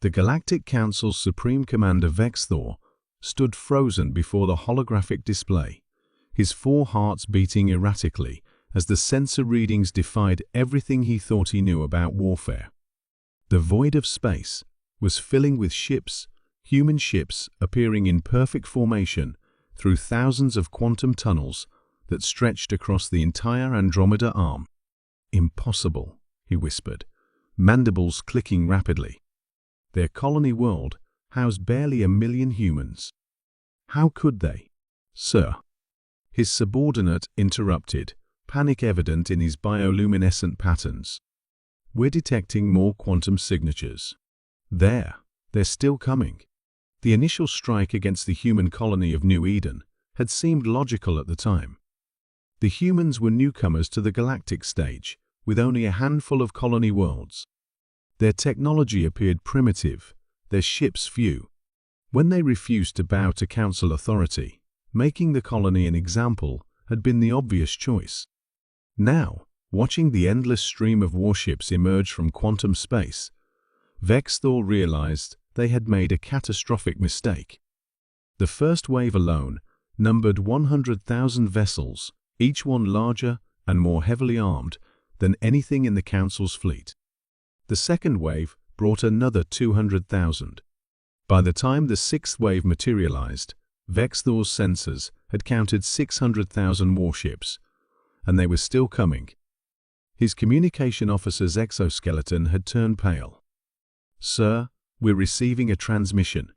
The Galactic Council's Supreme Commander Vexthor stood frozen before the holographic display, his four hearts beating erratically as the sensor readings defied everything he thought he knew about warfare. The void of space was filling with ships, human ships appearing in perfect formation through thousands of quantum tunnels that stretched across the entire Andromeda arm. "Impossible," he whispered, mandibles clicking rapidly. Their colony world housed barely 1,000,000 humans. "How could they, sir?" His subordinate interrupted, panic evident in his bioluminescent patterns. "We're detecting more quantum signatures. They're still coming." The initial strike against the human colony of New Eden had seemed logical at the time. The humans were newcomers to the galactic stage, with only a handful of colony worlds. Their technology appeared primitive, their ships few. When they refused to bow to council authority, making the colony an example had been the obvious choice. Now, watching the endless stream of warships emerge from quantum space, Vexthor realized they had made a catastrophic mistake. The first wave alone numbered 100,000 vessels, each one larger and more heavily armed than anything in the Council's fleet. The second wave brought another 200,000. By the time the sixth wave materialized, Vexthor's sensors had counted 600,000 warships, and they were still coming. His communication officer's exoskeleton had turned pale. "Sir, we're receiving a transmission.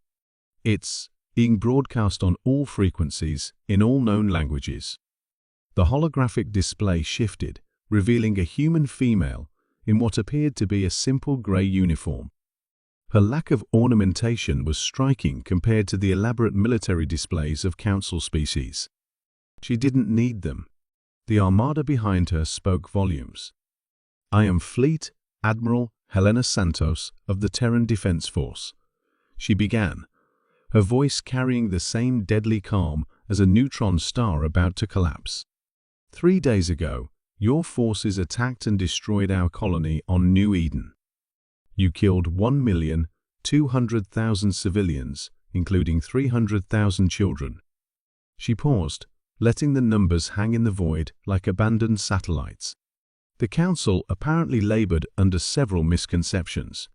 It's being broadcast on all frequencies in all known languages." The holographic display shifted, revealing a human female in what appeared to be a simple gray uniform. Her lack of ornamentation was striking compared to the elaborate military displays of Council species. She didn't need them. The armada behind her spoke volumes. "I am Fleet Admiral Helena Santos of the Terran Defense Force," she began, her voice carrying the same deadly calm as a neutron star about to collapse. "3 days ago, your forces attacked and destroyed our colony on New Eden. You killed 1,200,000 civilians, including 300,000 children." She paused, letting the numbers hang in the void like abandoned satellites. The Council apparently labored under several misconceptions.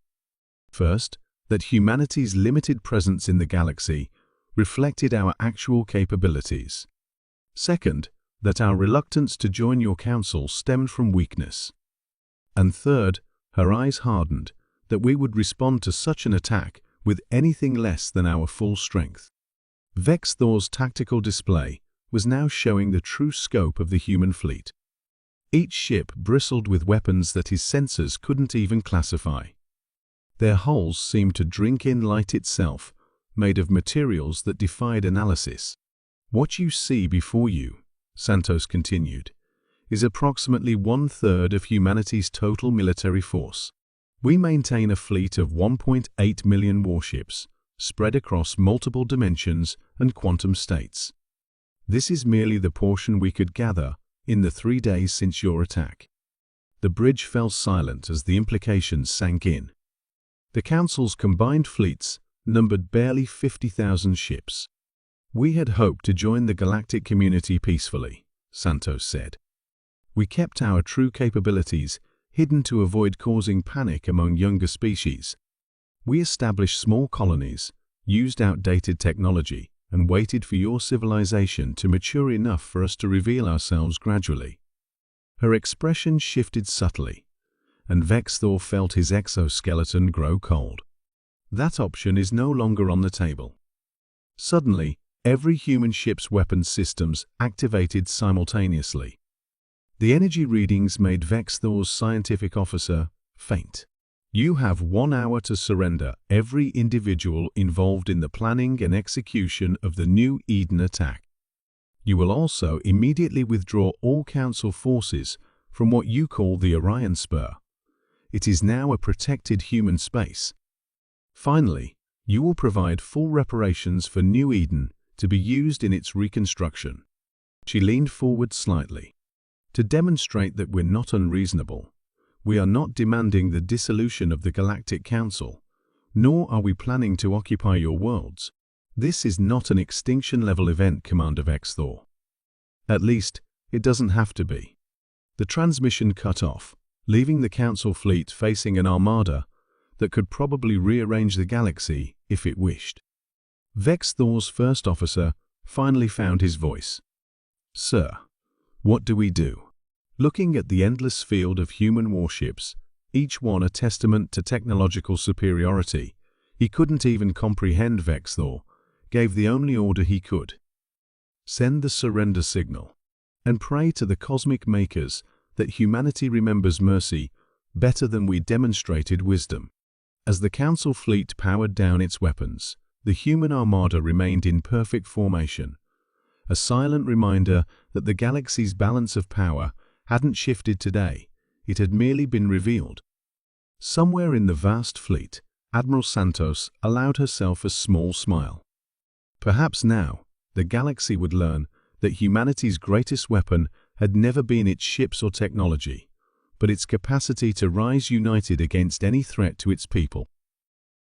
First, that humanity's limited presence in the galaxy reflected our actual capabilities. Second, that our reluctance to join your council stemmed from weakness. And third, her eyes hardened, that we would respond to such an attack with anything less than our full strength. Vexthor's tactical display was now showing the true scope of the human fleet. Each ship bristled with weapons that his sensors couldn't even classify. Their hulls seemed to drink in light itself, made of materials that defied analysis. "What you see before you," Santos continued, "is approximately 1/3 of humanity's total military force. We maintain a fleet of 1.8 million warships, spread across multiple dimensions and quantum states. This is merely the portion we could gather in the 3 days since your attack." The bridge fell silent as the implications sank in. The Council's combined fleets numbered barely 50,000 ships. "We had hoped to join the galactic community peacefully," Santos said. "We kept our true capabilities hidden to avoid causing panic among younger species. We established small colonies, used outdated technology, and waited for your civilization to mature enough for us to reveal ourselves gradually." Her expression shifted subtly, and Vexthor felt his exoskeleton grow cold. "That option is no longer on the table." Suddenly, every human ship's weapons systems activated simultaneously. The energy readings made Vexthor's scientific officer faint. "You have 1 hour to surrender every individual involved in the planning and execution of the New Eden attack. You will also immediately withdraw all Council forces from what you call the Orion Spur. It is now a protected human space. Finally, you will provide full reparations for New Eden to be used in its reconstruction." She leaned forward slightly. "To demonstrate that we're not unreasonable, we are not demanding the dissolution of the Galactic Council. Nor are we planning to occupy your worlds. This is not an extinction-level event, Commander Vexthor. At least, it doesn't have to be. The transmission cut off, leaving the Council fleet facing an armada that could probably rearrange the galaxy if it wished. Vexthor's first officer finally found his voice. "Sir, what do we do?" Looking at the endless field of human warships, each one a testament to technological superiority, he couldn't even comprehend. Vexthor gave the only order he could. Send the surrender signal, and pray to the cosmic makers that humanity remembers mercy better than we demonstrated wisdom. As the Council fleet powered down its weapons, the human armada remained in perfect formation, a silent reminder that the galaxy's balance of power hadn't shifted today, it had merely been revealed. Somewhere in the vast fleet, Admiral Santos allowed herself a small smile. Perhaps now, the galaxy would learn that humanity's greatest weapon had never been its ships or technology, but its capacity to rise united against any threat to its people.